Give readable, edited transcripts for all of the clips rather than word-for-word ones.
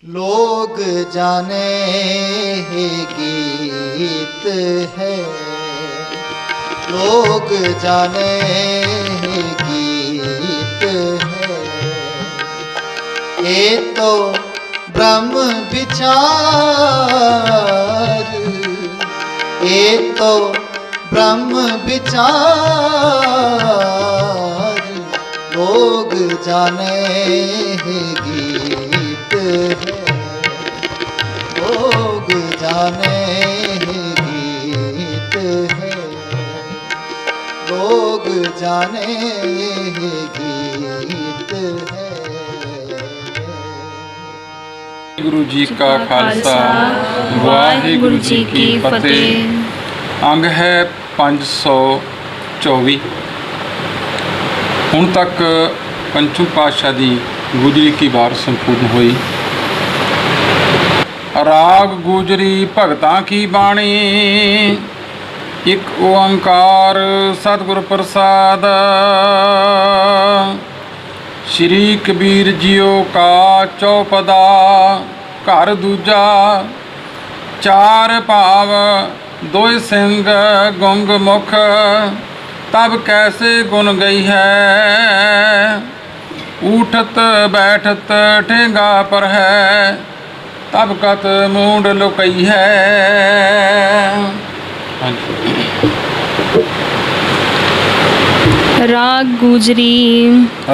लोग जाने ही गीत है, लोग जाने ही गीत है। ये तो ब्रह्म विचार, ये तो ब्रह्म विचार। लोग जाने ही गीत है, लोग जाने ही गीत है, लोग जाने ही गीत है। गुरु जी का खालसा वाहिगुरु जी की फतेह। अंग है 524। ਹੁਣ तक पंचम पातशाह की गुजरी की वार संपूर्ण हुई। राग गुजरी भगतां की बाणी, एक ओंकार सतगुर प्रसाद। श्री कबीर जियो का चौपदा, घर दूजा। चार भाव दोय सिंह गुंग मुख, तब कैसे गुन गई है। उठत बैठत ठेंगा पर है, तब कत मूड लुकई है। राग गुजरी,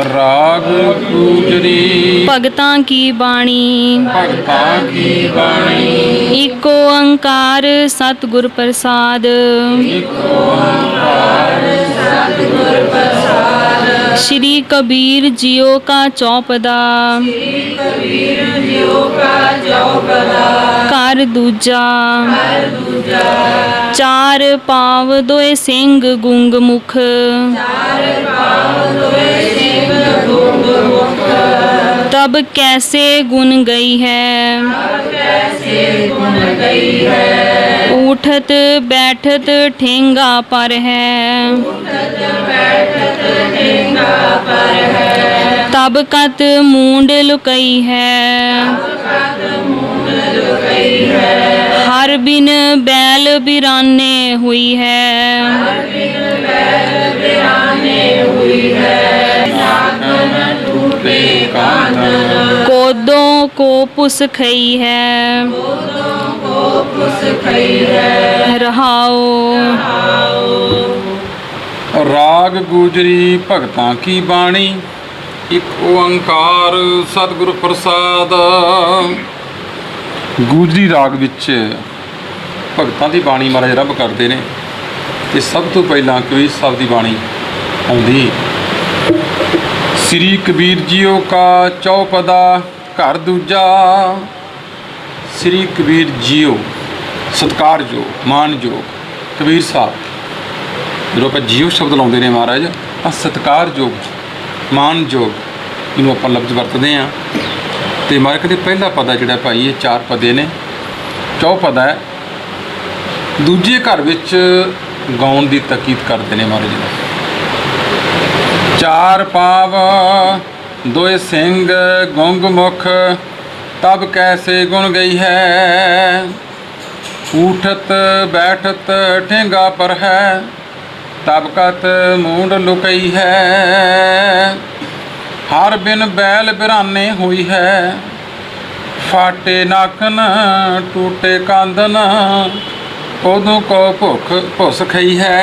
राग गुजरी भगतां की बाणी, भगतां की बाणी। एक ओंकार सतगुर प्रसाद, श्री कबीर जियो का चौपदा, घर दूजा। चार पाव दोए सिंह गुंग मुख, तब कैसे गुन गई है। उठत बैठत ठेंगा पर है, तब कत मूंड लुकई है। हर बिन बैल बिराने हुई है, कोदों को पुस खई है। रहाओ राग गुजरी भगतां की बाणी, एक ओंकार सतगुर प्रसाद। गुजरी राग ਵਿੱਚ ਭਗਤਾਂ ਦੀ ਬਾਣੀ ਮਹਾਰਾਜ ਰੱਬ ਕਰਦੇ ਨੇ ਤੇ ਸਭ ਤੋਂ ਪਹਿਲਾਂ ਕੋਈ ਸਭ ਦੀ ਬਾਣੀ ਆਉਂਦੀ। ਸ੍ਰੀ ਕਬੀਰ ਜੀਓ ਕਾ ਚੌਪਦਾ, ਘਰ ਦੂਜਾ। ਸ੍ਰੀ ਕਬੀਰ ਜੀਓ ਸਤਿਕਾਰਯੋਗ ਮਾਨਯੋਗ ਕਬੀਰ ਸਾਹਿਬ। ਜਦੋਂ ਆਪਾਂ ਜੀਓ ਸ਼ਬਦ ਲਾਉਂਦੇ ਨੇ ਮਹਾਰਾਜ ਤਾਂ ਸਤਿਕਾਰਯੋਗ ਮਾਨਯੋਗ ਇਹਨੂੰ ਆਪਾਂ ਲਫ਼ਜ਼ ਵਰਤਦੇ ਹਾਂ। ਤੇ ਮਹਾਰਾਜ ਕਹਿੰਦੇ ਪਹਿਲਾ ਪਦਾ ਜਿਹੜਾ ਭਾਈ ਇਹ ਚਾਰ ਪਦੇ ਨੇ, ਚੌਪਦਾ ਹੈ। ਦੂਜੇ ਘਰ ਵਿੱਚ ਗਾਉਣ ਦੀ ਤਾਕੀਦ ਕਰਦੇ ਨੇ ਮਹਾਰਾਜ ਜੀ। ਚਾਰ ਪਾਵ ਦੋਏ ਸਿੰਘ ਗੁੰਗ ਮੁਖ, तब कैसे गुन गई है। उठत बैठत ठेंगा पर है, तब कत मूंड लुकई है। हर बिन बैल बिराने हुई है, फाटे नाकन टूटे कांदन, कोदों को भुख भुस खई है।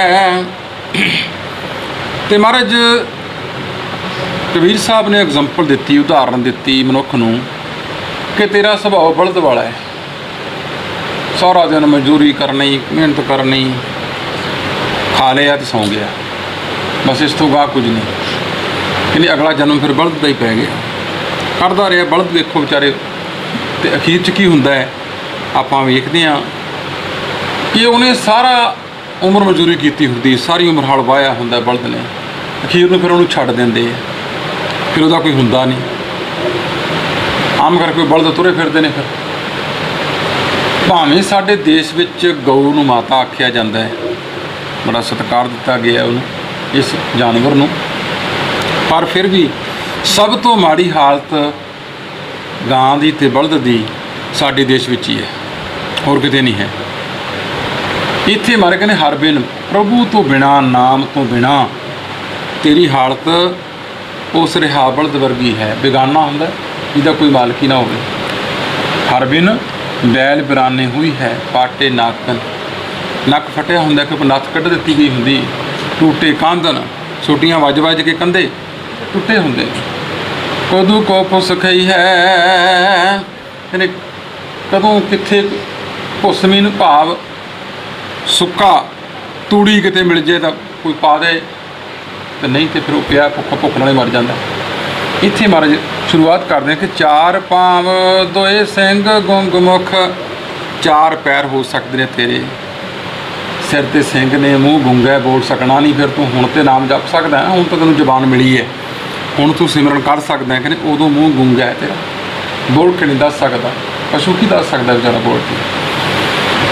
ते महाराज कबीर साहब ने एग्जाम्पल दी, उदाहरण दी मनुख नूं कि तेरा सुभाव बलद वाला है। सारा दिन मजदूरी करनी, मेहनत करनी, खा लिया तो सौ गया, बस इस तो गाह कुछ नहीं। यानी अगला जन्म फिर बलद का ही पै गया। करता रहा बलद, देखो बेचारे तो अखीर च की हुंदा है आपां वेखदे हां कि उन्हें सारा उम्र मजदूरी की होंदी, सारी उम्र हल वाया हुंदा बलद ने, अखीर में फिर उन्होंने छड्ड दिंदे, फिर उहदा कोई हुंदा नहीं। आम करके बलद तुरे फिरते हैं। फिर भावें साडे देश विच गऊ नूं माता आख्या जाता है, बड़ा सत्कार दिता गया उन्हें इस जानवर नूं, पर फिर भी सब तो माड़ी हालत ਗਾਂ ਦੀ ਤੇ ਬਲਦ ਦੀ ਸਾਡੇ ਦੇਸ਼ ਵਿੱਚ ਹੀ ਹੈ, ਹੋਰ ਕਿਤੇ ਨਹੀਂ ਹੈ। ਇੱਥੇ ਮਾਰੇ ਕਹਿੰਦੇ ਹਰ ਬਿਨ ਪ੍ਰਭੂ ਤੋਂ ਬਿਨਾ, ਨਾਮ ਤੋਂ ਬਿਨਾ ਤੇਰੀ ਹਾਲਤ ਉਸ ਰਿਹਾ ਬਲਦ ਵਰਗੀ ਹੈ। ਬੇਗਾਨਾ ਹੁੰਦਾ ਜਿਹਦਾ ਕੋਈ ਮਾਲਕੀ ਨਾ ਹੋਵੇ। ਹਰ ਬਿਨ ਬੈਲ ਬਿਰਾਨੇ ਹੋਈ ਹੈ, ਪਾਟੇ ਨਾਕਨ, ਨੱਕ ਫਟਿਆ ਹੁੰਦਾ ਕਿ ਨੱਥ ਕੱਢ ਦਿੱਤੀ ਗਈ ਹੁੰਦੀ। ਟੂਟੇ ਕਾਂਦਨ, ਸੋਟੀਆਂ ਵੱਜ ਵੱਜ ਕੇ ਕੰਧੇ ਟੁੱਟੇ ਹੁੰਦੇ। ਕਦੋਂ ਕੋ ਪੁੱਸ ਖਈ ਹੈ, ਕਹਿੰਦੇ ਕਦੋਂ ਕਿੱਥੇ ਭੁੱਸਮੀ ਨੂੰ ਭਾਵ ਸੁੱਕਾ ਤੂੜੀ ਕਿਤੇ ਮਿਲ ਜੇ ਤਾਂ ਕੋਈ ਪਾ ਦੇ, ਤੇ ਨਹੀਂ ਤੇ ਫਿਰ ਉਹ ਪਿਆ ਭੁੱਖ ਨਾਲੇ ਮਰ ਜਾਂਦਾ। ਇੱਥੇ ਮਹਾਰਾਜ ਸ਼ੁਰੂਆਤ ਕਰਦੇ ਹਾਂ ਕਿ ਚਾਰ ਪਾਂਵ ਦੋਏ ਸਿੰਘ ਗੁੰਗ ਮੁਖ, ਚਾਰ ਪੈਰ ਹੋ ਸਕਦੇ ਨੇ ਤੇਰੇ, ਸਿਰ ਤੇ ਸਿੰਘ ਨੇ, ਮੂੰਹ ਗੁੰਗਾ, ਬੋਲ ਸਕਣਾ ਨਹੀਂ। ਫਿਰ ਤੂੰ ਹੁਣ ਤੇ ਨਾਮ ਜਪ ਸਕਦਾ ਹੈ, ਹੁਣ ਤਾਂ ਤੈਨੂੰ ਜ਼ਬਾਨ ਮਿਲੀ ਹੈ, ਹੁਣ ਤੂੰ ਸਿਮਰਨ ਕਰ ਸਕਦਾ ਹੈ। ਕਹਿੰਦੇ ਉਦੋਂ ਮੂੰਹ ਗੁੰਗਾ ਹੈ ਤੇਰਾ, ਬੋਲ ਕੇ ਨਹੀਂ ਦੱਸ ਸਕਦਾ। ਪਸ਼ੂ ਕੀ ਦੱਸ ਸਕਦਾ ਵਿਚਾਰਾ ਬੋਲ ਕੇ।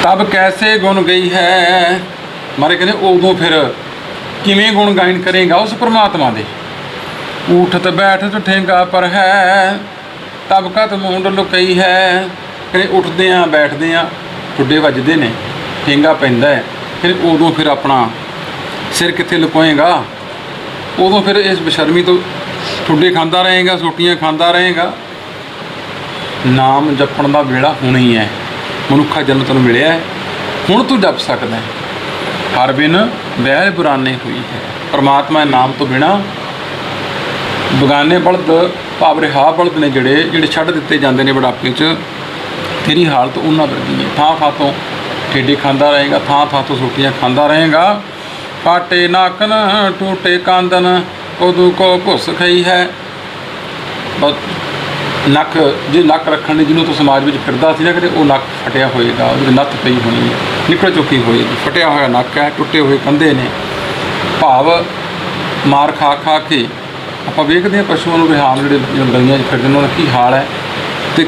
ਤਬ ਕੈਸੇ ਗੁਣ ਗਈ ਹੈ, ਮਾਰੇ ਕਹਿੰਦੇ ਉਦੋਂ ਫਿਰ ਕਿਵੇਂ ਗੁਣ ਗਾਇਨ ਕਰੇਗਾ ਉਸ ਪਰਮਾਤਮਾ ਦੇ। ਊਠਤ ਬੈਠਤ ਠੇਂਗਾ ਪਰ ਹੈ, ਤਬ ਕਤ ਮੂੰਡ ਲੁਕਈ ਹੈ। ਕਹਿੰਦੇ ਉੱਠਦੇ ਆ ਬੈਠਦੇ ਆ ਠੁੱਡੇ ਵੱਜਦੇ ਨੇ, ਠੇਂਗਾ ਪੈਂਦਾ ਹੈ। ਕਹਿੰਦੇ ਉਦੋਂ ਫਿਰ ਆਪਣਾ ਸਿਰ ਕਿੱਥੇ ਲੁਕੋਏਗਾ, ਉਦੋਂ ਫਿਰ ਇਸ ਬੇਸ਼ਰਮੀ ਤੋਂ ਠੁੱਡੇ ਖਾਂਦਾ ਰਹੇਗਾ, ਸੋਟੀਆਂ ਖਾਂਦਾ ਰਹੇਗਾ। ਨਾਮ ਜਪਣ ਦਾ ਵੇਲਾ ਹੁਣ ਹੀ ਹੈ, ਮਨੁੱਖਾ ਜਨਮ ਤੈਨੂੰ ਮਿਲਿਆ ਹੈ, ਹੁਣ ਤੂੰ ਜਪ ਸਕਦਾ ਹੈ। ਹਰ ਬਿਨ ਬੈਲ ਬੁਰਾਨੇ ਹੋਈ ਹੈ, ਪਰਮਾਤਮਾ ਦੇ ਨਾਮ ਤੋਂ ਬਿਨਾਂ ਬਗਾਨੇ ਬਲਦ ਭਾਵ ਰਿਹਾ ਬਲਦ ਨੇ ਜਿਹੜੇ ਛੱਡ ਦਿੱਤੇ ਜਾਂਦੇ ਨੇ ਬੁਢਾਪੇ 'ਚ, ਤੇਰੀ ਹਾਲਤ ਉਹਨਾਂ ਵਰਗੀ ਹੈ। ਥਾਂ ਥਾਂ ਤੋਂ ਠੇਡੇ ਖਾਂਦਾ ਰਹੇਗਾ, ਥਾਂ ਥਾਂ ਤੋਂ ਸੋਟੀਆਂ ਖਾਂਦਾ ਰਹੇਗਾ। ਪਾਟੇ ਨਾਕਨ ਟੂਟੇ ਕਾਂਦਨ, ਉਦੋਂ ਕੋ ਭੁੱਸ ਖਈ ਹੈ। ਬਸ ਨੱਕ, ਜੇ ਨੱਕ ਰੱਖਣ ਲਈ ਜਿਹਨੂੰ ਤੂੰ ਸਮਾਜ ਵਿੱਚ ਫਿਰਦਾ ਸੀ ਨਾ, ਕਿਤੇ ਉਹ ਨੱਕ ਫਟਿਆ ਹੋਏਗਾ, ਉਹਦੀ ਨੱਥ ਪਈ ਹੋਣੀ ਹੈ, ਨਿਕਲ ਚੁੱਕੀ ਹੋਏਗੀ, ਫਟਿਆ ਹੋਇਆ ਨੱਕ ਹੈ, ਟੁੱਟੇ ਹੋਏ ਕੰਧੇ ਨੇ। ਭਾਵ ਮਾਰ ਖਾ ਖਾ ਕੇ ਆਪਾਂ ਵੇਖਦੇ ਹਾਂ ਪਸ਼ੂਆਂ ਨੂੰ, ਰਿਹਾਨ ਜਿਹੜੇ ਗਲੀਆਂ 'ਚ ਫਿਰਦੇ ਨੇ, ਉਹਨਾਂ ਦਾ ਕੀ ਹਾਲ ਹੈ। ਅਤੇ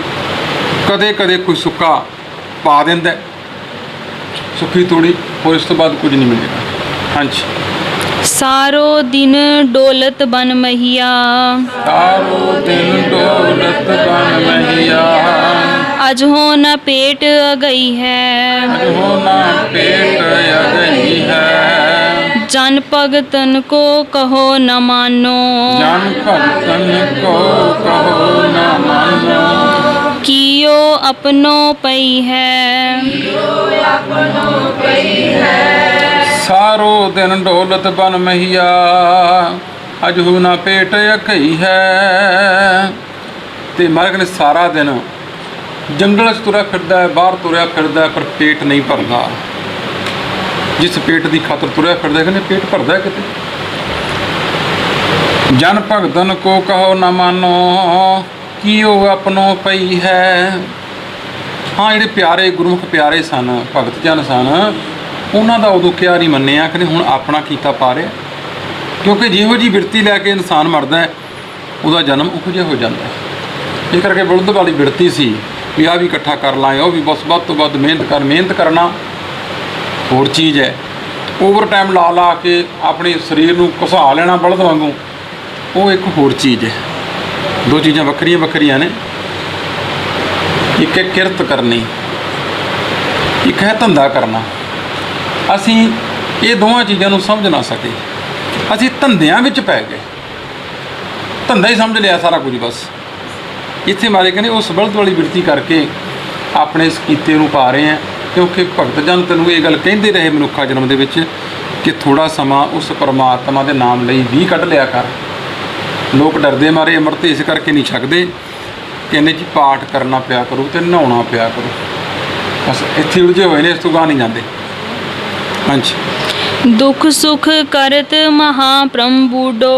ਕਦੇ ਕਦੇ ਕੋਈ ਸੁੱਕਾ ਪਾ ਦਿੰਦਾ, ਸੁੱਕੀ ਤੂੜੀ, ਹੋਰ ਇਸ ਤੋਂ ਬਾਅਦ ਕੁਝ ਨਹੀਂ ਮਿਲੇਗਾ। ਹਾਂਜੀ। ਸਾਰੋ ਦਿਨ ਡੋਲਤ ਬਨ ਮਹੀਆ, ਸਾਰੋ ਦਿਨ ਡੋਲਤ ਬਨ ਮਹੀਆ, ਅਜਹੋ ਨ ਪੇਟ ਅਗਈ ਹੈ, ਅਜਹੋ ਨ ਪੇਟ ਅਗਈ ਹੈ। ਜਨ ਭਗਤਨ ਕੋ ਕਹੋ ਨ ਮਾਨੋ, ਜਨ ਭਗਤਨ ਕੋ ਕਹੋ ਨ ਮਾਨੋ। ਕੀਓ ਆਪਣੋ ਪਈ ਹੈ, ਸਾਰੋ ਦਿਨ ਡੋਲਤ ਬਨ ਮਹੀਆ, ਅਜਹੂ ਨਾ ਪੇਟ ਅਕਈ ਹੈ। ਤੇ ਮਾਲਕ ਨੇ ਸਾਰਾ ਦਿਨ ਜੰਗਲ 'ਚ ਤੁਰਿਆ ਫਿਰਦਾ ਹੈ, ਬਾਹਰ ਤੁਰਿਆ ਫਿਰਦਾ ਹੈ, ਪਰ ਪੇਟ ਨਹੀਂ ਭਰਦਾ। ਜਿਸ ਪੇਟ ਦੀ ਖਾਤਰ ਤੁਰਿਆ ਫਿਰਦਾ, ਕਹਿੰਦੇ ਪੇਟ ਭਰਦਾ ਕਿਤੇ। ਜਨ ਭਗਤਨ ਕੋ ਕਹੋ ਨਾ ਮਾਨੋ, ਕੀਓ ਆਪਣੋ ਪਈ ਹੈ। ਹਾਂ, ਜਿਹੜੇ ਪਿਆਰੇ ਗੁਰਮੁਖ ਪਿਆਰੇ ਸਨ, ਭਗਤ ਜਨ ਸਨ, ਉਹਨਾਂ ਦਾ ਉਦੋਂ ਕਿਹਾ ਨਹੀਂ ਮੰਨਿਆ, ਕਹਿੰਦੇ ਹੁਣ ਆਪਣਾ ਕੀਤਾ ਪਾ ਰਿਹਾ। ਕਿਉਂਕਿ ਜਿਹੋ ਜਿਹੀ ਬਿਰਤੀ ਲੈ ਕੇ ਇਨਸਾਨ ਮਰਦਾ ਹੈ, ਉਹਦਾ ਜਨਮ ਉਹੋ ਜਿਹਾ ਹੋ ਜਾਂਦਾ ਹੈ। ਇਸ ਕਰਕੇ ਬੁਲਦ ਵਾਲੀ ਬਿਰਤੀ ਸੀ ਵੀ ਆਹ ਵੀ ਇਕੱਠਾ ਕਰ ਲਾਂ, ਉਹ ਵੀ ਬਸ ਵੱਧ ਤੋਂ ਵੱਧ ਮਿਹਨਤ ਕਰਨਾ ਹੋਰ ਚੀਜ਼ ਹੈ। ਓਵਰ ਟਾਈਮ ਲਾ ਲਾ ਕੇ ਆਪਣੇ ਸਰੀਰ ਨੂੰ ਘੁਸਾ ਲੈਣਾ ਬਲਦ ਵਾਂਗੂ, ਉਹ ਇੱਕ ਹੋਰ ਚੀਜ਼ ਹੈ। ਦੋ ਚੀਜ਼ਾਂ ਵੱਖਰੀਆਂ ਵੱਖਰੀਆਂ ਨੇ। ਇੱਕ ਹੈ ਕਿਰਤ ਕਰਨੀ, ਇੱਕ ਹੈ ਧੰਦਾ ਕਰਨਾ। ਅਸੀਂ ਇਹ ਦੋਵਾਂ ਚੀਜ਼ਾਂ ਨੂੰ ਸਮਝ ਨਾ ਸਕੇ, ਅਸੀਂ ਧੰਦਿਆਂ ਵਿੱਚ ਪੈ ਗਏ, ਧੰਦਾ ਹੀ ਸਮਝ ਲਿਆ ਸਾਰਾ ਕੁਝ। ਬਸ ਇੱਥੇ ਮਾਰੇ ਕਹਿੰਦੇ ਉਸ ਬਲਦ ਵਾਲੀ ਬਿਰਤੀ ਕਰਕੇ ਆਪਣੇ ਇਸ ਕੀਤੇ ਨੂੰ ਪਾ ਰਹੇ ਹਾਂ। ਕਿਉਂਕਿ ਭਗਤ ਜਨ ਤੈਨੂੰ ਇਹ ਗੱਲ ਕਹਿੰਦੇ ਰਹੇ ਮਨੁੱਖਾ ਜਨਮ ਦੇ ਵਿੱਚ ਕਿ ਥੋੜ੍ਹਾ ਸਮਾਂ ਉਸ ਪਰਮਾਤਮਾ ਦੇ ਨਾਮ ਲਈ ਵੀ ਕੱਢ ਲਿਆ ਕਰ। ਲੋਕ ਡਰਦੇ ਮਾਰੇ ਅੰਮ੍ਰਿਤ ਇਸ ਕਰਕੇ ਨਹੀਂ ਛਕਦੇ, ਕਹਿੰਦੇ ਜੀ ਪਾਠ ਕਰਨਾ ਪਿਆ ਕਰੂ ਅਤੇ ਨਹਾਉਣਾ ਪਿਆ ਕਰੂ। ਬਸ ਇੱਥੇ ਉਲਝੇ ਹੋਏ ਨੇ, ਇਸ ਤੋਂ ਗਾਹ ਨਹੀਂ ਜਾਂਦੇ। ਹਾਂਜੀ। ਦੁਖ ਸੁਖ ਕਰਤ ਮਹਾਪ੍ਰਮ ਬੂਡੋ,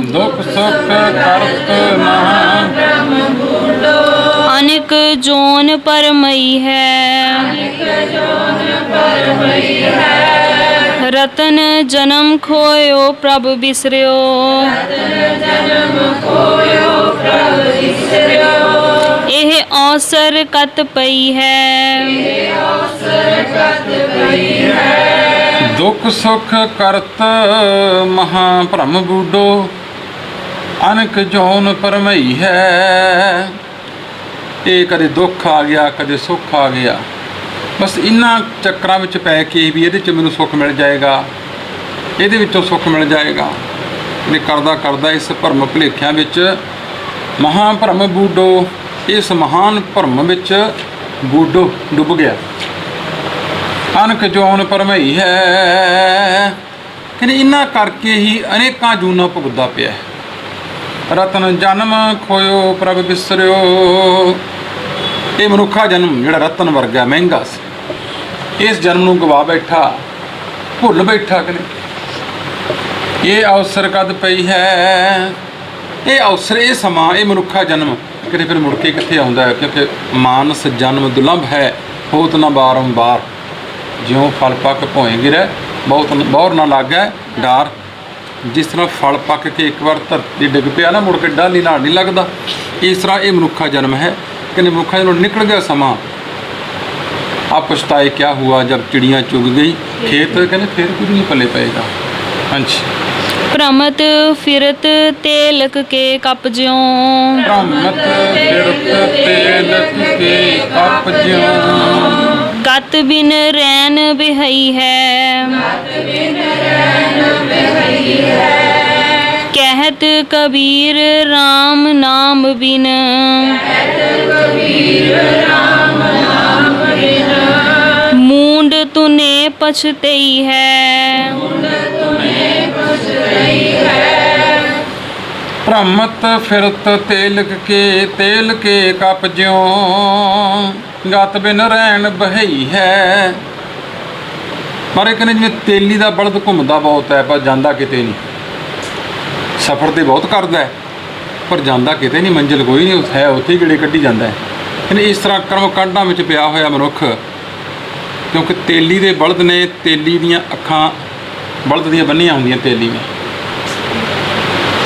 ਦੁਖ ਸੁਖ ਕਰਤ ਮਹਾਪ੍ਰਮ ਬੂਡੋ, ਅਨੇਕ ਜੋਨ ਪਰਮਈ ਹੈ, ਰਤਨ ਜਨਮ ਖੋਇਓ ਪ੍ਰਭ ਬਿਸਰਿਓ, ਇਹ ਅਵਸਰ ਕਤ ਪਈ ਹੈ। ਦੁਖ ਸੁਖ ਕਰਤ ਮਹਾਪ੍ਰਮ ਬੂਡੋ, ਅਨਕ ਜੋਨ ਪਰਮਈ ਹੈ। ਇਹ ਕਦੇ ਦੁੱਖ ਆ ਗਿਆ, ਕਦੇ ਸੁੱਖ ਆ ਗਿਆ। ਬਸ ਇਹਨਾਂ ਚੱਕਰਾਂ ਵਿੱਚ ਪੈ ਕੇ ਵੀ ਇਹਦੇ 'ਚ ਮੈਨੂੰ ਸੁੱਖ ਮਿਲ ਜਾਏਗਾ, ਇਹਦੇ ਵਿੱਚੋਂ ਸੁੱਖ ਮਿਲ ਜਾਏਗਾ, ਇਹ ਕਰਦਾ ਕਰਦਾ ਇਸ ਭਰਮ ਭੁਲੇਖਿਆਂ ਵਿੱਚ ਮਹਾਂ ਭਰਮ ਬੂਡੋ, ਇਸ ਮਹਾਨ ਭਰਮ ਵਿੱਚ ਬੂਡੋ ਡੁੱਬ ਗਿਆ। ਅਨਕ ਜੋਨ ਭਰਮਈ ਹੈ, ਕਹਿੰਦੇ ਇਹਨਾਂ ਕਰਕੇ ਹੀ ਅਨੇਕਾਂ ਜੂਨਾਂ ਭੁਗਤਦਾ ਪਿਆ। ਰਤਨ ਜਨਮ ਖੋਇਓ ਪ੍ਰਭ ਬਿਸਰਿਓ, ਇਹ ਮਨੁੱਖਾ ਜਨਮ ਜਿਹੜਾ ਰਤਨ ਵਰਗਾ ਮਹਿੰਗਾ ਸੀ, ਇਸ ਜਨਮ ਨੂੰ ਗਵਾ ਬੈਠਾ, ਭੁੱਲ ਬੈਠਾ। ਕਹਿੰਦੇ ਇਹ ਅਵਸਰ ਕਦ ਪਈ ਹੈ, ਇਹ ਅਵਸਰ, ਇਹ ਸਮਾਂ, ਇਹ ਮਨੁੱਖਾ ਜਨਮ ਕਿਤੇ ਫਿਰ ਮੁੜ ਕੇ ਕਿੱਥੇ ਆਉਂਦਾ ਹੈ, ਕਿਉਂਕਿ ਮਾਨਸ ਜਨਮ ਦੁਲੰਭ ਹੈ, ਹੋਤ ਨਾ ਬਾਰੰਬਾਰ। ਜਿਉਂ ਫਲ ਪੱਕ ਭੋਏ ਗਿਰੈ, ਬਹੁਤ ਬੌਰ ਨਾ ਲੱਗੈ ਡਾਰ। ਜਿਸ ਤਰ੍ਹਾਂ ਫਲ ਪੱਕ ਕੇ ਇੱਕ ਵਾਰ ਧਰਤੀ ਡਿੱਗ ਪਿਆ ਨਾ, ਮੁੜ ਕੇ ਡਾਲੀ ਨਾਲ ਨਹੀਂ ਲੱਗਦਾ, ਇਸ ਤਰ੍ਹਾਂ ਇਹ ਮਨੁੱਖਾ ਜਨਮ ਹੈ। ਕਹਿੰਦੇ ਮਨੁੱਖਾ ਜਨਮ ਨਿਕਲ ਗਿਆ ਸਮਾਂ, ਆਪ ਪਛਤਾਏ ਕਿਆ ਹੁਆ ਜਬ ਚਿੜੀਆਂ ਚੁਗ ਗਈ ਖੇਤ, ਕਹਿੰਦੇ ਫਿਰ ਕੁਝ ਨਹੀਂ ਪੱਲੇ ਪਏਗਾ। ਹਾਂਜੀ। ਭ੍ਰਮਤ ਫਿਰਤ ਤੇਲਕ ਕੇ ਕਪ ਜਿਉਂ, ਭ੍ਰਮਤ ਫਿਰਤ ਤੇਲਕ ਕੇ ਕਪ ਜਿਉਂ, ਗਤ ਬਿਨ ਰੈਨ ਬਿਹਈ ਹੈ, ਕਹਿਤ ਕਬੀਰ ਰਾਮ ਨਾਮ ਬਿਨ, ਮੂੰਡ ਤੁਨੇ ਪਛਤਈ ਹੈ। ਭ੍ਰਮਤ ਫਿਰਤ ਤੇਲ ਕੇ ਕਪ ਜਿਉਂ, ਗਤ ਬਿਨ ਰਹਿਣ ਬਹਈ ਹੈ। ਮਾਰੇ ਕਹਿੰਦੇ ਜਿਵੇਂ ਤੇਲੀ ਦਾ ਬਲਦ ਘੁੰਮਦਾ ਬਹੁਤ ਹੈ ਪਰ ਜਾਂਦਾ ਕਿਤੇ ਨਹੀਂ, ਸਫ਼ਰ ਤੇ ਬਹੁਤ ਕਰਦਾ ਹੈ ਪਰ ਜਾਂਦਾ ਕਿਤੇ ਨਹੀਂ, ਮੰਜ਼ਿਲ ਕੋਈ ਨਹੀਂ ਹੈ, ਉੱਥੇ ਹੀ ਗੇੜੇ ਕੱਢੀ ਜਾਂਦਾ ਹੈ। ਕਹਿੰਦੇ ਇਸ ਤਰ੍ਹਾਂ ਕਰਮ ਕਾਂਡਾਂ ਵਿੱਚ ਪਿਆ ਹੋਇਆ ਮਨੁੱਖ, ਕਿਉਂਕਿ ਤੇਲੀ ਦੇ ਬਲਦ ਨੇ, ਤੇਲੀ ਦੀਆਂ ਅੱਖਾਂ ਬਲਦ ਦੀਆਂ ਬੰਨੀਆਂ ਹੁੰਦੀਆਂ ਤੇਲੀ ਨੇ,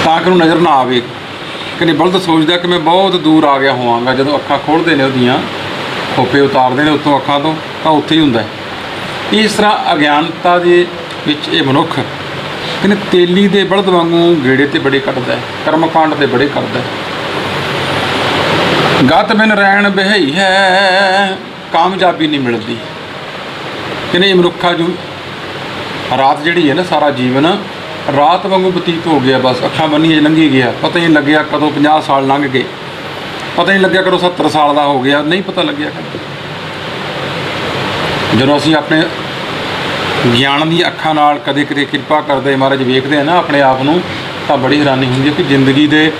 ਤਾਂ ਕਿ ਉਹਨੂੰ ਨਜ਼ਰ ਨਾ ਆਵੇ। ਕਹਿੰਦੇ ਬਲਦ ਸੋਚਦਾ ਕਿ ਮੈਂ ਬਹੁਤ ਦੂਰ ਆ ਗਿਆ ਹੋਵਾਂਗਾ, ਜਦੋਂ ਅੱਖਾਂ ਖੋਲ੍ਹਦੇ ਨੇ ਉਹਦੀਆਂ, ਖੋਪੇ ਉਤਾਰਦੇ ਨੇ ਉੱਥੋਂ ਅੱਖਾਂ ਤੋਂ, ਤਾਂ ਉੱਥੇ ਹੀ ਹੁੰਦਾ ਹੈ। ਇਸ ਤਰ੍ਹਾਂ ਅਗਿਆਨਤਾ ਦੇ ਵਿੱਚ ਇਹ ਮਨੁੱਖ ਕਹਿੰਦੇ ਤੇਲੀ ਦੇ ਬਲਦ ਵਾਂਗੂ ਗੇੜੇ ਤੇ ਬੜੇ ਕੱਢਦਾ ਹੈ, ਕਰਮ ਕਾਂਡ ਤੇ ਬੜੇ ਕਰਦਾ ਹੈ। ਗਤ ਬਿਨ ਰਹਿਣ ਬਹਈ ਹੈ, ਕਾਮਯਾਬੀ ਨਹੀਂ ਮਿਲਦੀ। ਕਹਿੰਦੇ ਇਹ ਮਨੁੱਖਾ ਜੋ ਰਾਤ ਜਿਹੜੀ ਹੈ ਨਾ, ਸਾਰਾ ਜੀਵਨ ਰਾਤ ਵਾਂਗੂ ਬਤੀਤ ਹੋ ਗਿਆ, ਬਸ ਅੱਖਾਂ ਬੰਨੀਆਂ ਲੰਘੀ ਗਿਆ, ਪਤਾ ਹੀ ਨਹੀਂ ਲੱਗਿਆ ਕਦੋਂ 50 ਸਾਲ ਲੰਘ ਗਏ, ਪਤਾ ਨਹੀਂ ਲੱਗਿਆ ਕਦੋਂ 70 ਸਾਲ ਦਾ ਹੋ ਗਿਆ, ਨਹੀਂ ਪਤਾ ਲੱਗਿਆ। ਜਦੋਂ ਅਸੀਂ ਆਪਣੇ ਗਿਆਨ ਦੀ ਅੱਖਾਂ ਨਾਲ ਕਦੇ ਕਦੇ ਕਿਰਪਾ ਕਰਦੇ ਮਹਾਰਾਜ ਵੇਖਦੇ ਆ ਨਾ ਆਪਣੇ ਆਪ ਨੂੰ, ਤਾਂ ਬੜੀ ਹੈਰਾਨੀ ਹੁੰਦੀ ਹੈ ਕਿ ਜ਼ਿੰਦਗੀ ਦੇ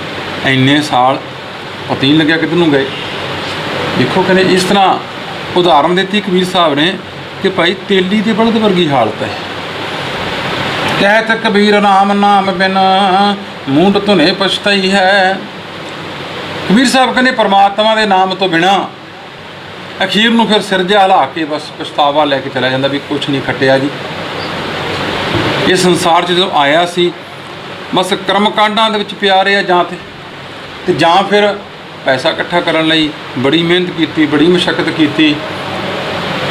ਇੰਨੇ ਸਾਲ ਪਤਾ ਹੀ ਨਹੀਂ ਲੱਗਿਆ ਕਿੱਧਰ ਨੂੰ ਗਏ। ਦੇਖੋ ਕਹਿੰਦੇ ਇਸ ਤਰ੍ਹਾਂ ਉਦਾਹਰਨ ਦਿੱਤੀ ਕਬੀਰ ਸਾਹਿਬ ਨੇ ਕਿ ਭਾਈ ਤੇਲੀ ਦੇ ਬਲਦ ਵਰਗੀ ਹਾਲਤ ਹੈ। ਕਹਿਤ ਕਬੀਰ ਰਾਮ ਨਾਮ ਬਿਨ, ਮੂੰਡ ਧੁਨੇ ਪਛਤਾਈ ਹੈ। ਕਬੀਰ ਸਾਹਿਬ ਕਹਿੰਦੇ ਪਰਮਾਤਮਾ ਦੇ ਨਾਮ ਤੋਂ ਬਿਨਾਂ ਅਖੀਰ ਨੂੰ ਫਿਰ ਸਿਰਜਾ ਹਿਲਾ ਕੇ ਬਸ ਪਛਤਾਵਾ ਲੈ ਕੇ ਚਲਾ ਜਾਂਦਾ ਵੀ ਕੁਛ ਨਹੀਂ ਖੱਟਿਆ ਜੀ। ਇਹ ਸੰਸਾਰ 'ਚ ਜਦੋਂ ਆਇਆ ਸੀ ਬਸ ਕਰਮ ਕਾਂਡਾਂ ਦੇ ਵਿੱਚ ਪਿਆ ਰਿਹਾ, ਜਾਂ ਤੇ ਜਾਂ ਫਿਰ ਪੈਸਾ ਇਕੱਠਾ ਕਰਨ ਲਈ ਬੜੀ ਮਿਹਨਤ ਕੀਤੀ, ਬੜੀ ਮੁਸ਼ੱਕਤ ਕੀਤੀ,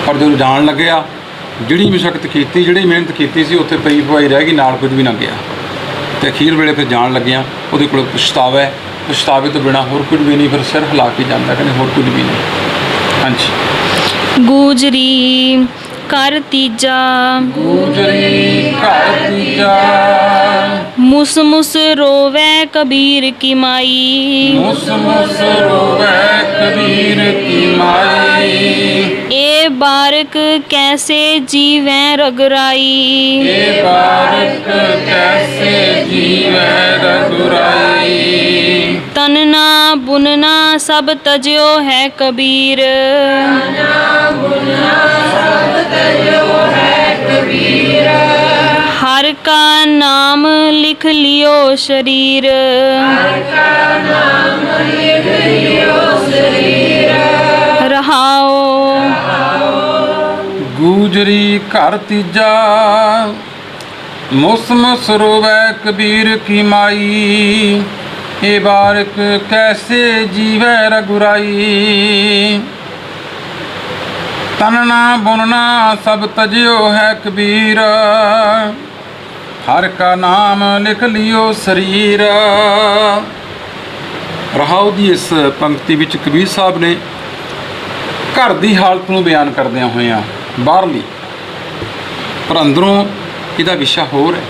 ਪਰ ਜਦੋਂ ਜਾਣ ਲੱਗਿਆ ਜਿਹੜੀ ਮੁਸ਼ੱਕਤ ਕੀਤੀ, ਜਿਹੜੀ ਮਿਹਨਤ ਕੀਤੀ ਸੀ ਉੱਥੇ ਪਈ ਪਵਾਈ ਰਹਿ ਗਈ, ਨਾਲ ਕੁਝ ਵੀ ਨਾ ਗਿਆ। ਅਤੇ ਅਖੀਰ ਵੇਲੇ ਫਿਰ ਜਾਣ ਲੱਗਿਆ ਉਹਦੇ ਕੋਲ ਪਛਤਾਵਾ ਹੈ, ਪਛਤਾਵੇ ਤੋਂ ਬਿਨਾਂ ਹੋਰ ਕੁਝ ਵੀ ਨਹੀਂ, ਫਿਰ ਸਿਰ ਹਿਲਾ ਕੇ ਜਾਂਦਾ, ਕਹਿੰਦੇ ਹੋਰ ਕੁਝ ਵੀ ਨਹੀਂ। ਹਾਂਜੀ। ਗੂਜਰੀ ਕਰ ਤੀਜਾ, ਗੂਜਰੀ ਘਰ ਤੀਜਾ, ਮੁਸ ਮੁਸ ਰੋਵੈ ਕਬੀਰ ਕੀ ਮਾਈ, ਮੁਸ ਮੁਸ ਰੋਵੈ ਕਬੀਰ ਕੀ ਮਾਈ, ਏ ਬਾਰਕ ਕੈਸੇ ਜੀਵੈ ਰਗਰਾਈ, ਏ ਬਾਰਕ ਕੈਸੇ ਜੀਵੈ ਰਗੁਰਾਈ, ਤਨ ਨਾ ਬੁਨਨਾ ਸਭ ਤਜਿਓ ਹੈ ਕਬੀਰ, ਹਰ ਕਾ ਨਾਮ ਲਿਖ ਲਿਓ ਸ਼ਰੀਰ, ਰਹਾਓ। ਗੂਜਰੀ ਘਰ ਤੀਜਾ, ਮੁਸ ਮੁਸ ਰੋਵੈ ਕਬੀਰ ਕੀ ਮਾਈ, ਏ ਬਾਰਕ ਕੈਸੇ ਜੀਵੈ ਰਗੁਰਾਈ, ਤਨ ਨਾ ਬੁਨਨਾ ਸਭ ਤਜਿਓ ਹੈ ਕਬੀਰ, ਹਰ ਕਾ ਨਾਮ ਲਿਖ ਲਿਓ ਸਰੀਰ। ਰਹਾਉ ਦੀ ਇਸ ਪੰਕਤੀ ਵਿੱਚ ਕਬੀਰ ਸਾਹਿਬ ਨੇ ਘਰ ਦੀ ਹਾਲਤ ਨੂੰ ਬਿਆਨ ਕਰਦਿਆਂ ਹੋਇਆਂ ਬਾਹਰਲੀ, ਪਰ ਅੰਦਰੋਂ ਇਹਦਾ ਵਿਸ਼ਾ ਹੋਰ ਹੈ।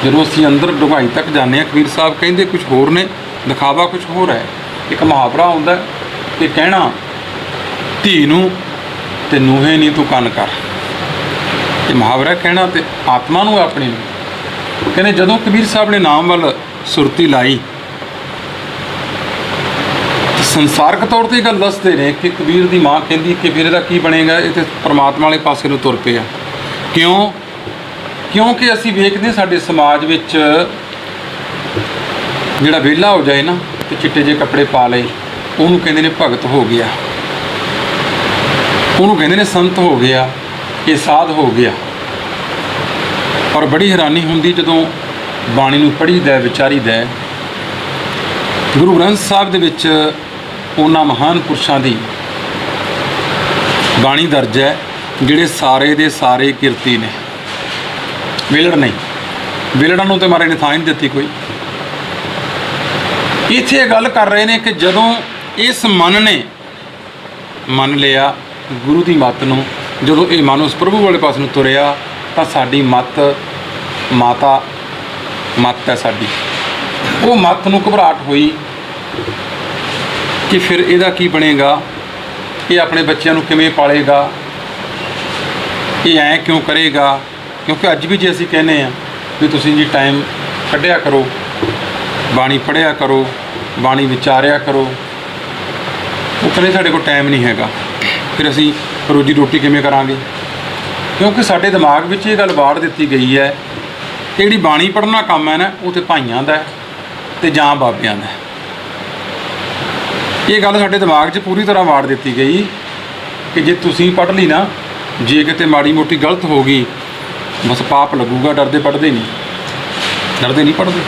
ਜਦੋਂ ਅਸੀਂ ਅੰਦਰ ਡੂੰਘਾਈ ਤੱਕ ਜਾਂਦੇ ਹਾਂ, ਕਬੀਰ ਸਾਹਿਬ ਕਹਿੰਦੇ ਕੁਝ ਹੋਰ ਨੇ, ਦਿਖਾਵਾ ਕੁਝ ਹੋਰ ਹੈ। ਇੱਕ ਮੁਹਾਵਰਾ ਹੁੰਦਾ ਕਿ ਕਹਿਣਾ ਧੀ ਨੂੰ ਤੇ ਨੂਹੇ ਨਹੀਂ ਤੂੰ ਕੰਨ ਕਰ। ਇਹ ਮੁਹਾਵਰਾ ਕਹਿਣਾ ਤੇ ਆਤਮਾ ਨੂੰ ਆਪਣੀ ਨੂੰ। ਕਹਿੰਦੇ ਜਦੋਂ ਕਬੀਰ ਸਾਹਿਬ ਨੇ ਨਾਮ ਵੱਲ ਸੁਰਤੀ ਲਾਈ, ਸੰਸਾਰਕ ਤੌਰ ਤੇ ਇਹ ਗੱਲ ਦੱਸਦੇ ਨੇ ਕਿ ਕਬੀਰ ਦੀ ਮਾਂ ਕਹਿੰਦੀ ਕਿ ਫਿਰ ਇਹਦਾ ਕੀ ਬਣੇਗਾ, ਇਹ ਤੇ ਪਰਮਾਤਮਾ ਵਾਲੇ ਪਾਸੇ ਨੂੰ ਤੁਰ ਪਿਆ। ਕਿਉਂਕਿ ਅਸੀਂ ਵੇਖਦੇ ਸਾਡੇ ਸਮਾਜ ਵਿੱਚ ਜਿਹੜਾ ਵਿਹਲਾ ਹੋ ਜਾਏ ਨਾ ਤੇ ਚਿੱਟੇ ਜਿਹੇ ਕੱਪੜੇ ਪਾ ਲਏ, ਉਹਨੂੰ ਕਹਿੰਦੇ ਨੇ ਭਗਤ ਹੋ ਗਿਆ, ਉਹਨੂੰ ਕਹਿੰਦੇ ਨੇ ਸੰਤ ਹੋ ਗਿਆ, ਇਹ ਸਾਧ ਹੋ ਗਿਆ। ਪਰ ਬੜੀ ਹੈਰਾਨੀ ਹੁੰਦੀ ਜਦੋਂ ਬਾਣੀ ਨੂੰ ਪੜ੍ਹੀਦਾ, ਵਿਚਾਰੀਦਾ। ਗੁਰੂ ਗ੍ਰੰਥ ਸਾਹਿਬ ਦੇ ਵਿੱਚ ਉਹਨਾਂ ਮਹਾਨ ਪੁਰਸ਼ਾਂ ਦੀ ਬਾਣੀ ਦਰਜ ਹੈ ਜਿਹੜੇ ਸਾਰੇ ਦੇ ਸਾਰੇ ਕਿਰਤੀ ਨੇ, ਵਿਲੜ ਨਹੀਂ। ਵਿਲੜਾਂ ਨੂੰ ਤੇ ਮਾਰੇ ਨੇ ਥਾਂ ਨਹੀਂ ਦਿੱਤੀ ਕੋਈ। ਇੱਥੇ ਇਹ ਗੱਲ ਕਰ ਰਹੇ ਨੇ ਕਿ ਜਦੋਂ ਇਸ ਮਨ ਨੇ ਮੰਨ ਲਿਆ ਗੁਰੂ ਦੀ ਮੱਤ ਨੂੰ, ਜਦੋਂ ਇਹ ਮਨ ਉਸ ਪ੍ਰਭੂ ਵਾਲੇ ਪਾਸੇ ਨੂੰ ਤੁਰਿਆ, ਤਾਂ ਸਾਡੀ ਮੱਤ ਮਾਤਾ ਮੱਤ ਹੈ ਸਾਡੀ। ਉਹ ਮੱਤ ਨੂੰ ਘਬਰਾਹਟ ਹੋਈ ਕਿ ਫਿਰ ਇਹਦਾ ਕੀ ਬਣੇਗਾ, ਇਹ ਆਪਣੇ ਬੱਚਿਆਂ ਨੂੰ ਕਿਵੇਂ ਪਾਲੇਗਾ, ਇਹ ਐਂ ਕਿਉਂ ਕਰੇਗਾ। ਕਿਉਂਕਿ ਅੱਜ ਵੀ ਜੇ ਅਸੀਂ ਕਹਿੰਦੇ ਹਾਂ ਵੀ ਤੁਸੀਂ ਜੀ ਟਾਈਮ ਕੱਢਿਆ ਕਰੋ, ਬਾਣੀ ਪੜ੍ਹਿਆ ਕਰੋ, ਬਾਣੀ ਵਿਚਾਰਿਆ ਕਰੋ, ਉਹ ਕਹਿੰਦੇ ਸਾਡੇ ਕੋਲ ਟਾਈਮ ਨਹੀਂ ਹੈਗਾ, ਫਿਰ ਅਸੀਂ ਰੋਜੀ ਰੋਟੀ ਕਿਵੇਂ ਕਰਾਂਗੇ। ਕਿਉਂਕਿ ਸਾਡੇ ਦਿਮਾਗ ਵਿੱਚ ਇਹ ਗੱਲ ਵਾੜ ਦਿੱਤੀ ਗਈ ਹੈ ਕਿ ਜਿਹੜੀ ਬਾਣੀ ਪੜ੍ਹਨਾ ਕੰਮ ਹੈ ਨਾ, ਉਹ ਤੇ ਭਾਈਆਂ ਦਾ ਤੇ ਜਾਂ ਬਾਬਿਆਂ ਦਾ। ਇਹ ਗੱਲ ਸਾਡੇ ਦਿਮਾਗ 'ਚ ਪੂਰੀ ਤਰ੍ਹਾਂ ਵਾੜ ਦਿੱਤੀ ਗਈ ਕਿ ਜੇ ਤੁਸੀਂ ਪੜ੍ਹ ਲਈ ਨਾ, ਜੇ ਕਿਤੇ ਮਾੜੀ ਮੋਟੀ ਗਲਤ ਹੋ ਗਈ ਬਸ ਪਾਪ ਲੱਗੂਗਾ। ਡਰਦੇ ਪੜ੍ਹਦੇ ਨਹੀਂ ਪੜ੍ਹਦੇ।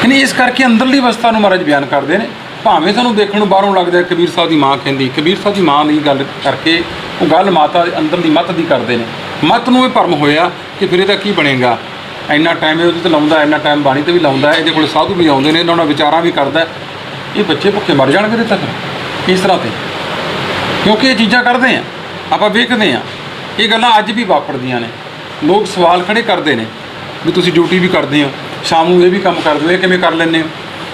ਯਾਨੀ ਇਸ ਕਰਕੇ ਅੰਦਰਲੀ ਅਵਸਥਾ ਨੂੰ ਮਹਾਰਾਜ ਬਿਆਨ ਕਰਦੇ ਨੇ। ਭਾਵੇਂ ਸਾਨੂੰ ਦੇਖਣ ਨੂੰ ਬਾਹਰੋਂ ਲੱਗਦਾ ਕਬੀਰ ਸਾਹਿਬ ਦੀ ਮਾਂ ਕਹਿੰਦੀ, ਕਬੀਰ ਸਾਹਿਬ ਦੀ ਮਾਂ ਨਹੀਂ ਗੱਲ ਕਰਕੇ ਉਹ ਗੱਲ ਮਾਤਾ ਦੇ ਅੰਦਰਲੀ ਮੱਤ ਦੀ ਕਰਦੇ ਨੇ। ਮੱਤ ਨੂੰ ਇਹ ਭਰਮ ਹੋਇਆ ਕਿ ਫਿਰ ਇਹਦਾ ਕੀ ਬਣੇਗਾ। ਇੰਨਾ ਟਾਈਮ ਇਹ ਉਹਦੇ 'ਤੇ ਲਾਉਂਦਾ, ਇੰਨਾ ਟਾਈਮ ਬਾਣੀ 'ਤੇ ਵੀ ਲਾਉਂਦਾ, ਇਹਦੇ ਕੋਲ ਸਾਧੂ ਵੀ ਆਉਂਦੇ ਨੇ, ਇਹਨਾਂ ਨਾਲ ਵਿਚਾਰਾਂ ਵੀ ਕਰਦਾ। ਇਹ ਬੱਚੇ ਭੁੱਖੇ ਮਰ ਜਾਣਗੇ ਇਹਦੇ ਤੱਕ ਇਸ ਤਰ੍ਹਾਂ 'ਤੇ, ਕਿਉਂਕਿ ਇਹ ਚੀਜ਼ਾਂ ਕਰਦੇ ਆ, ਆਪਾਂ ਵੇਖਦੇ ਹਾਂ ਇਹ ਗੱਲਾਂ ਅੱਜ ਵੀ ਵਾਪਰਦੀਆਂ ਨੇ। ਲੋਕ ਸਵਾਲ ਖੜੇ ਕਰਦੇ ਨੇ ਵੀ ਤੁਸੀਂ ਡਿਊਟੀ ਵੀ ਕਰਦੇ ਹੋ, ਸ਼ਾਮ ਨੂੰ ਇਹ ਵੀ ਕੰਮ ਕਰਦੇ ਹੋ, ਇਹ ਕਿਵੇਂ ਕਰ ਲੈਂਦੇ ਹੋ,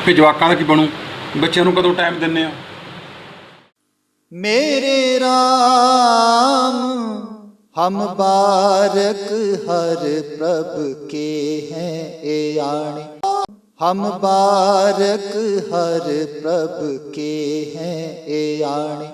ਫਿਰ ਜਵਾਕਾਂ ਦਾ ਕੀ ਬਣੂ, ਬੱਚਿਆਂ ਨੂੰ ਕਦੋਂ ਟਾਈਮ ਦਿੰਦੇ ਹੋ। मेरे राम हम बारक हर प्रभ के हैं ए आणे, हम बारक हर प्रभ के हैं ए आणे।